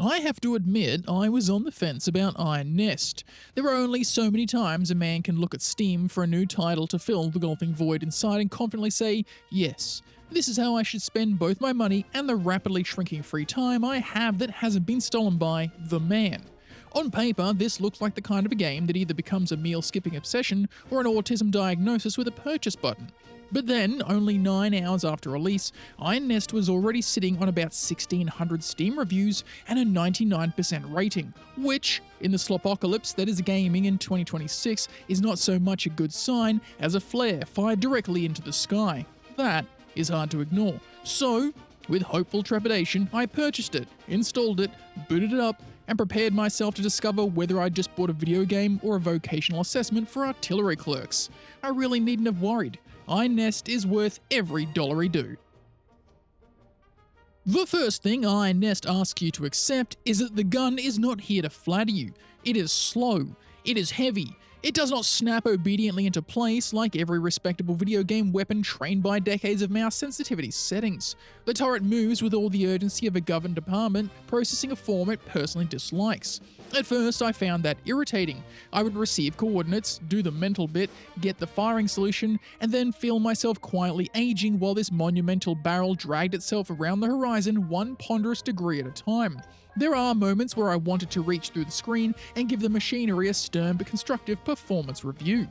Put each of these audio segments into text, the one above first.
I have to admit, I was on the fence about Iron Nest. There are only so many times a man can look at Steam for a new title to fill the gulfing void inside and confidently say, yes, this is how I should spend both my money and the rapidly shrinking free time I have that hasn't been stolen by the man. On paper, this looks like the kind of a game that either becomes a meal-skipping obsession or an autism diagnosis with a purchase button. But then, only 9 hours after release, Iron Nest was already sitting on about 1,600 Steam reviews and a 99% rating, which, in the slopocalypse that is gaming in 2026, is not so much a good sign as a flare fired directly into the sky. That is hard to ignore. So, with hopeful trepidation, I purchased it, installed it, booted it up, and prepared myself to discover whether I'd just bought a video game or a vocational assessment for artillery clerks. I really needn't have worried. Iron Nest is worth every $1 due. The first thing Iron Nest asks you to accept is that the gun is not here to flatter you. It is slow. It is heavy. It does not snap obediently into place like every respectable video game weapon trained by decades of mouse sensitivity settings. The turret moves with all the urgency of a governed department processing a form it personally dislikes. At first, I found that irritating. I would receive coordinates, do the mental bit, get the firing solution, and then feel myself quietly aging while this monumental barrel dragged itself around the horizon one ponderous degree at a time. There are moments where I wanted to reach through the screen and give the machinery a stern but constructive performance review.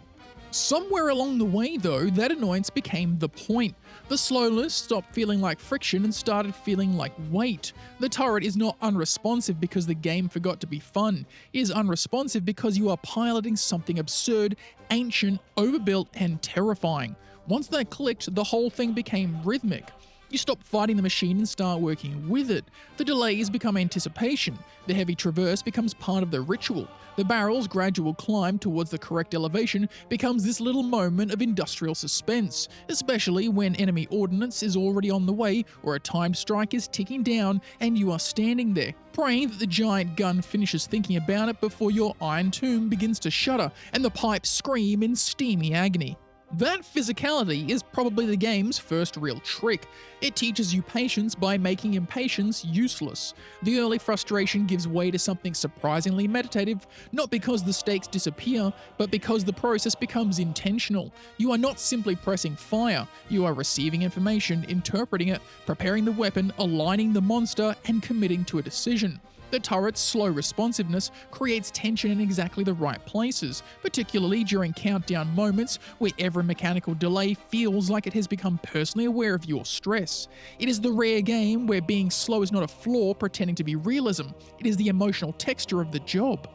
Somewhere along the way, though, that annoyance became the point. The slowness stopped feeling like friction and started feeling like weight. The turret is not unresponsive because the game forgot to be fun. It is unresponsive because you are piloting something absurd, ancient, overbuilt, and terrifying. Once that clicked, the whole thing became rhythmic. You stop fighting the machine and start working with it. The delays become anticipation. The heavy traverse becomes part of the ritual. The barrel's gradual climb towards the correct elevation becomes this little moment of industrial suspense, especially when enemy ordnance is already on the way or a timed strike is ticking down and you are standing there, praying that the giant gun finishes thinking about it before your iron tomb begins to shudder and the pipes scream in steamy agony. That physicality is probably the game's first real trick. It teaches you patience by making impatience useless. The early frustration gives way to something surprisingly meditative, not because the stakes disappear, but because the process becomes intentional. You are not simply pressing fire, you are receiving information, interpreting it, preparing the weapon, aligning the monster, and committing to a decision. The turret's slow responsiveness creates tension in exactly the right places, particularly during countdown moments where every mechanical delay feels like it has become personally aware of your stress. It is the rare game where being slow is not a flaw pretending to be realism, it is the emotional texture of the job.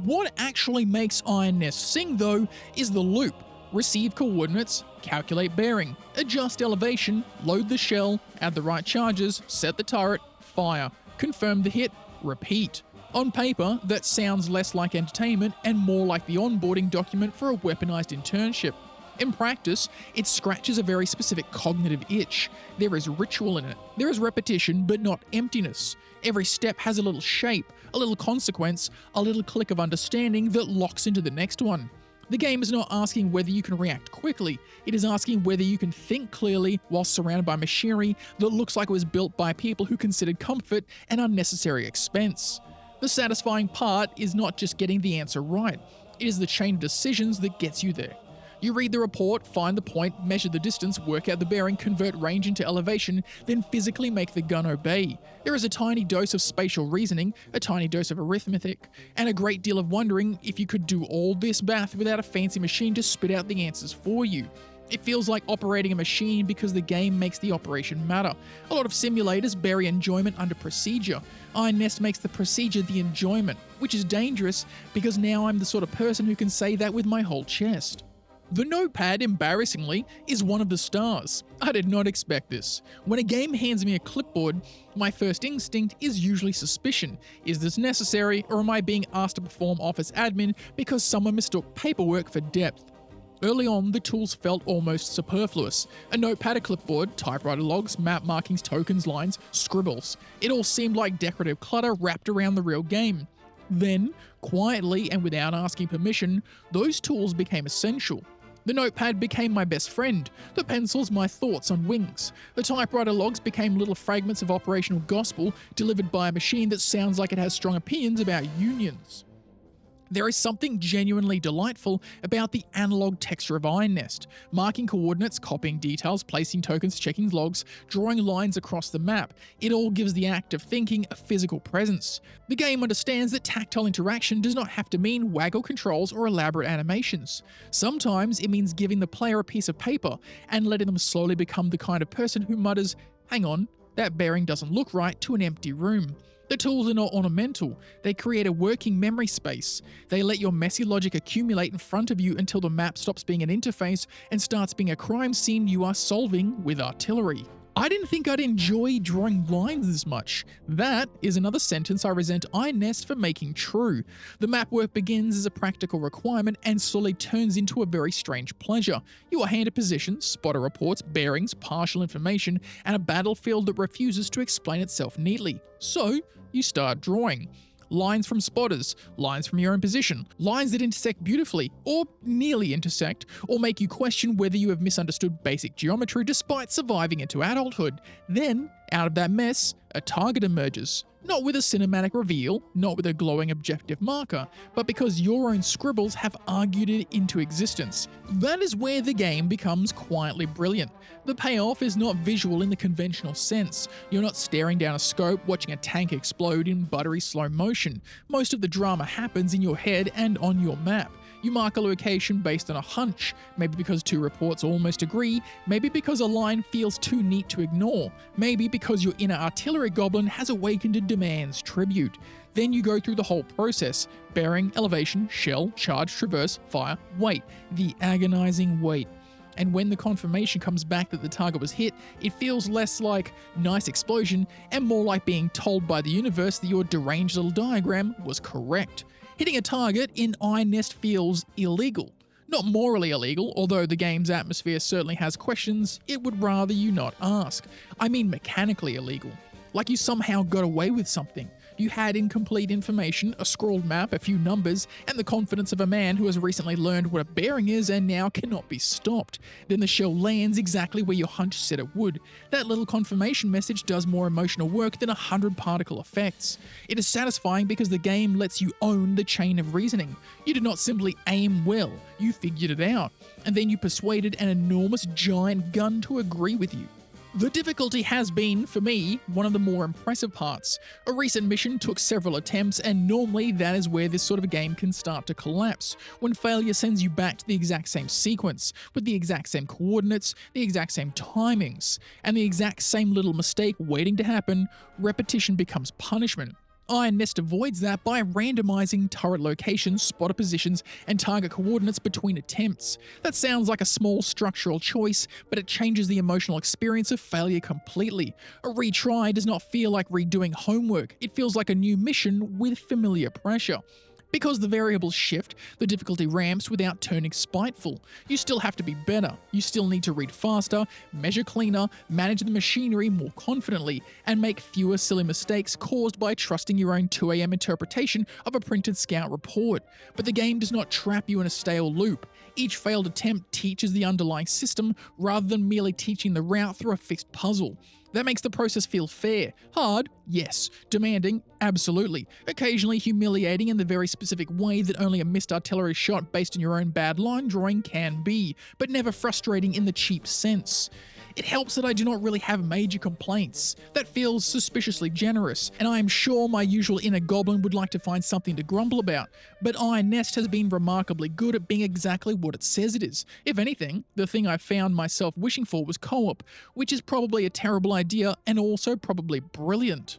What actually makes Iron Nest sing, though, is the loop. Receive coordinates, calculate bearing, adjust elevation, load the shell, add the right charges, set the turret, fire, confirm the hit, repeat. On paper, that sounds less like entertainment and more like the onboarding document for a weaponized internship. In practice, it scratches a very specific cognitive itch. There is ritual in it. There is repetition, but not emptiness. Every step has a little shape, a little consequence, a little click of understanding that locks into the next one. The game is not asking whether you can react quickly, it is asking whether you can think clearly while surrounded by machinery that looks like it was built by people who considered comfort an unnecessary expense. The satisfying part is not just getting the answer right, it is the chain of decisions that gets you there. You read the report, find the point, measure the distance, work out the bearing, convert range into elevation, then physically make the gun obey. There is a tiny dose of spatial reasoning, a tiny dose of arithmetic, and a great deal of wondering if you could do all this math without a fancy machine to spit out the answers for you. It feels like operating a machine because the game makes the operation matter. A lot of simulators bury enjoyment under procedure. Iron Nest makes the procedure the enjoyment, which is dangerous because now I'm the sort of person who can say that with my whole chest. The Notepad, embarrassingly, is one of the stars. I did not expect this. When a game hands me a clipboard, my first instinct is usually suspicion. Is this necessary, or am I being asked to perform office admin because someone mistook paperwork for depth? Early on, the tools felt almost superfluous. A notepad, a clipboard, typewriter logs, map markings, tokens, lines, scribbles. It all seemed like decorative clutter wrapped around the real game. Then, quietly and without asking permission, those tools became essential. The notepad became my best friend, the pencils my thoughts on wings. The typewriter logs became little fragments of operational gospel delivered by a machine that sounds like it has strong opinions about unions. There is something genuinely delightful about the analog texture of Iron Nest, marking coordinates, copying details, placing tokens, checking logs, drawing lines across the map. It all gives the act of thinking a physical presence. The game understands that tactile interaction does not have to mean waggle controls or elaborate animations. Sometimes it means giving the player a piece of paper and letting them slowly become the kind of person who mutters, "Hang on, that bearing doesn't look right," to an empty room. The tools are not ornamental, they create a working memory space. They let your messy logic accumulate in front of you until the map stops being an interface and starts being a crime scene you are solving with artillery. I didn't think I'd enjoy drawing lines this much. That is another sentence I resent Iron Nest for making true. The map work begins as a practical requirement and slowly turns into a very strange pleasure. You are handed positions, spotter reports, bearings, partial information, and a battlefield that refuses to explain itself neatly. So, you start drawing. Lines from spotters, lines from your own position, lines that intersect beautifully, or nearly intersect, or make you question whether you have misunderstood basic geometry despite surviving into adulthood. Then, out of that mess, a target emerges. Not with a cinematic reveal, not with a glowing objective marker, but because your own scribbles have argued it into existence. That is where the game becomes quietly brilliant. The payoff is not visual in the conventional sense. You're not staring down a scope watching a tank explode in buttery slow motion. Most of the drama happens in your head and on your map. You mark a location based on a hunch, maybe because two reports almost agree, maybe because a line feels too neat to ignore, maybe because your inner artillery goblin has awakened and demands tribute. Then you go through the whole process: bearing, elevation, shell, charge, traverse, fire, wait. The agonizing wait. And when the confirmation comes back that the target was hit, it feels less like nice explosion and more like being told by the universe that your deranged little diagram was correct. Hitting a target in Iron Nest feels illegal. Not morally illegal, although the game's atmosphere certainly has questions it would rather you not ask. I mean mechanically illegal. Like you somehow got away with something. You had incomplete information, a scrawled map, a few numbers, and the confidence of a man who has recently learned what a bearing is and now cannot be stopped. Then the shell lands exactly where your hunch said it would. That little confirmation message does more emotional work than 100 particle effects. It is satisfying because the game lets you own the chain of reasoning. You did not simply aim well, you figured it out, and then you persuaded an enormous giant gun to agree with you. The difficulty has been, for me, one of the more impressive parts. A recent mission took several attempts, and normally that is where this sort of a game can start to collapse, when failure sends you back to the exact same sequence, with the exact same coordinates, the exact same timings, and the exact same little mistake waiting to happen. Repetition becomes punishment. Iron Nest avoids that by randomizing turret locations, spotter positions, and target coordinates between attempts. That sounds like a small structural choice, but it changes the emotional experience of failure completely. A retry does not feel like redoing homework, it feels like a new mission with familiar pressure. Because the variables shift, the difficulty ramps without turning spiteful. You still have to be better. You still need to read faster, measure cleaner, manage the machinery more confidently, and make fewer silly mistakes caused by trusting your own 2 AM interpretation of a printed scout report. But the game does not trap you in a stale loop. Each failed attempt teaches the underlying system rather than merely teaching the route through a fixed puzzle. That makes the process feel fair. Hard? Yes. Demanding? Absolutely. Occasionally humiliating in the very specific way that only a missed artillery shot based on your own bad line drawing can be, but never frustrating in the cheap sense. It helps that I do not really have major complaints. That feels suspiciously generous, and I am sure my usual inner goblin would like to find something to grumble about, but Iron Nest has been remarkably good at being exactly what it says it is. If anything, the thing I found myself wishing for was co-op, which is probably a terrible idea and also probably brilliant.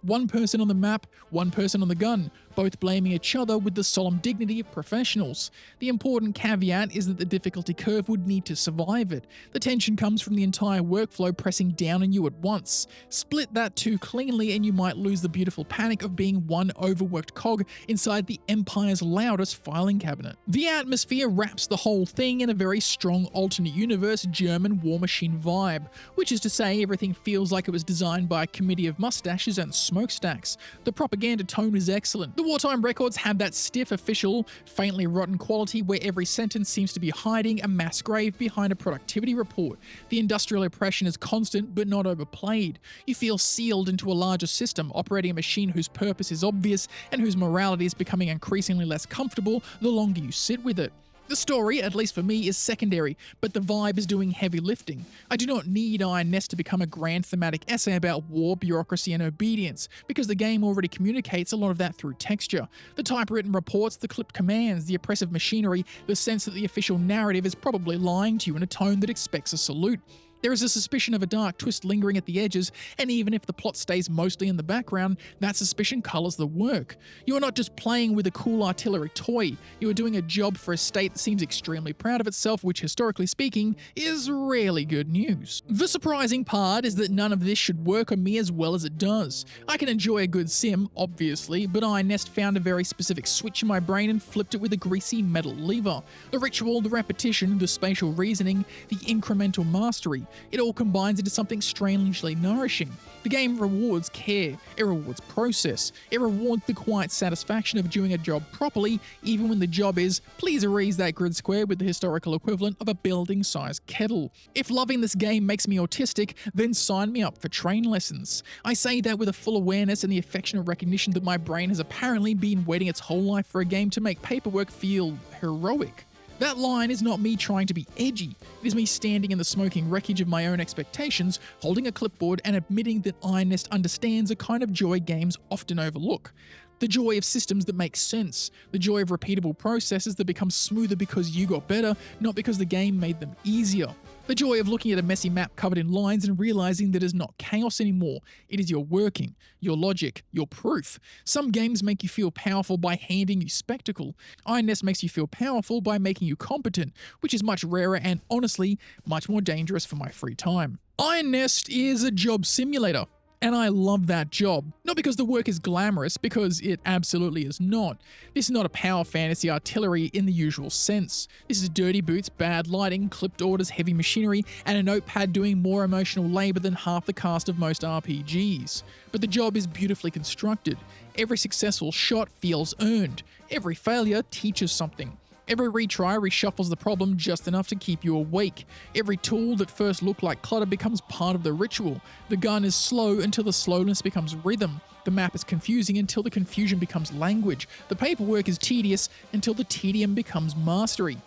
One person on the map, one person on the gun, both blaming each other with the solemn dignity of professionals. The important caveat is that the difficulty curve would need to survive it. The tension comes from the entire workflow pressing down on you at once. Split that too cleanly and you might lose the beautiful panic of being one overworked cog inside the Empire's loudest filing cabinet. The atmosphere wraps the whole thing in a very strong alternate universe German war machine vibe, which is to say everything feels like it was designed by a committee of mustaches and smokestacks. The propaganda tone is excellent. The Wartime records have that stiff, official, faintly rotten quality where every sentence seems to be hiding a mass grave behind a productivity report. The industrial oppression is constant but not overplayed. You feel sealed into a larger system, operating a machine whose purpose is obvious and whose morality is becoming increasingly less comfortable the longer you sit with it. The story, at least for me, is secondary, but the vibe is doing heavy lifting. I do not need Iron Nest to become a grand thematic essay about war, bureaucracy, and obedience, because the game already communicates a lot of that through texture. The typewritten reports, the clipped commands, the oppressive machinery, the sense that the official narrative is probably lying to you in a tone that expects a salute. There is a suspicion of a dark twist lingering at the edges, and even if the plot stays mostly in the background, that suspicion colours the work. You are not just playing with a cool artillery toy, you are doing a job for a state that seems extremely proud of itself, which, historically speaking, is rarely good news. The surprising part is that none of this should work on me as well as it does. I can enjoy a good sim, obviously, but Iron Nest found a very specific switch in my brain and flipped it with a greasy metal lever. The ritual, the repetition, the spatial reasoning, the incremental mastery. It all combines into something strangely nourishing. The game rewards care, it rewards process, it rewards the quiet satisfaction of doing a job properly, even when the job is, please erase that grid square with the historical equivalent of a building-sized kettle. If loving this game makes me autistic, then sign me up for train lessons. I say that with a full awareness and the affectionate recognition that my brain has apparently been waiting its whole life for a game to make paperwork feel heroic. That line is not me trying to be edgy, it is me standing in the smoking wreckage of my own expectations, holding a clipboard and admitting that Iron Nest understands a kind of joy games often overlook. The joy of systems that make sense, the joy of repeatable processes that become smoother because you got better, not because the game made them easier. The joy of looking at a messy map covered in lines and realizing that it is not chaos anymore. It is your working, your logic, your proof. Some games make you feel powerful by handing you spectacle. Iron Nest makes you feel powerful by making you competent, which is much rarer and, honestly, much more dangerous for my free time. Iron Nest is a job simulator. And I love that job. Not because the work is glamorous, because it absolutely is not. This is not a power fantasy artillery in the usual sense. This is dirty boots, bad lighting, clipped orders, heavy machinery, and a notepad doing more emotional labor than half the cast of most RPGs. But the job is beautifully constructed. Every successful shot feels earned. Every failure teaches something. Every retry reshuffles the problem just enough to keep you awake. Every tool that first looked like clutter becomes part of the ritual. The gun is slow until the slowness becomes rhythm. The map is confusing until the confusion becomes language. The paperwork is tedious until the tedium becomes mastery.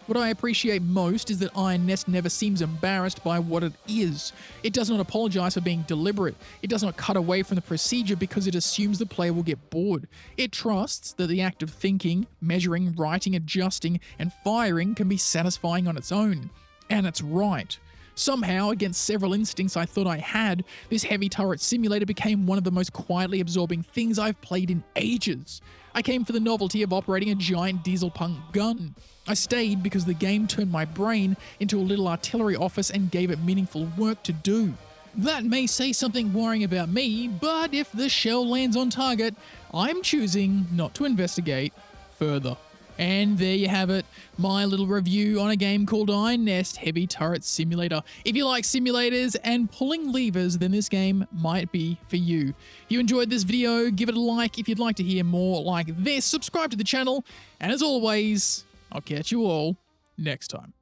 What I appreciate most is that Iron Nest never seems embarrassed by what it is. It does not apologize for being deliberate. It does not cut away from the procedure because it assumes the player will get bored. It trusts that the act of thinking, measuring, writing, adjusting, and firing can be satisfying on its own. And it's right. Somehow, against several instincts I thought I had, this heavy turret simulator became one of the most quietly absorbing things I've played in ages. I came for the novelty of operating a giant dieselpunk gun. I stayed because the game turned my brain into a little artillery office and gave it meaningful work to do. That may say something worrying about me, but if the shell lands on target, I'm choosing not to investigate further. And there you have it, my little review on a game called Iron Nest Heavy Turret Simulator. If you like simulators and pulling levers, then this game might be for you. If you enjoyed this video, give it a like. If you'd like to hear more like this, subscribe to the channel. And as always, I'll catch you all next time.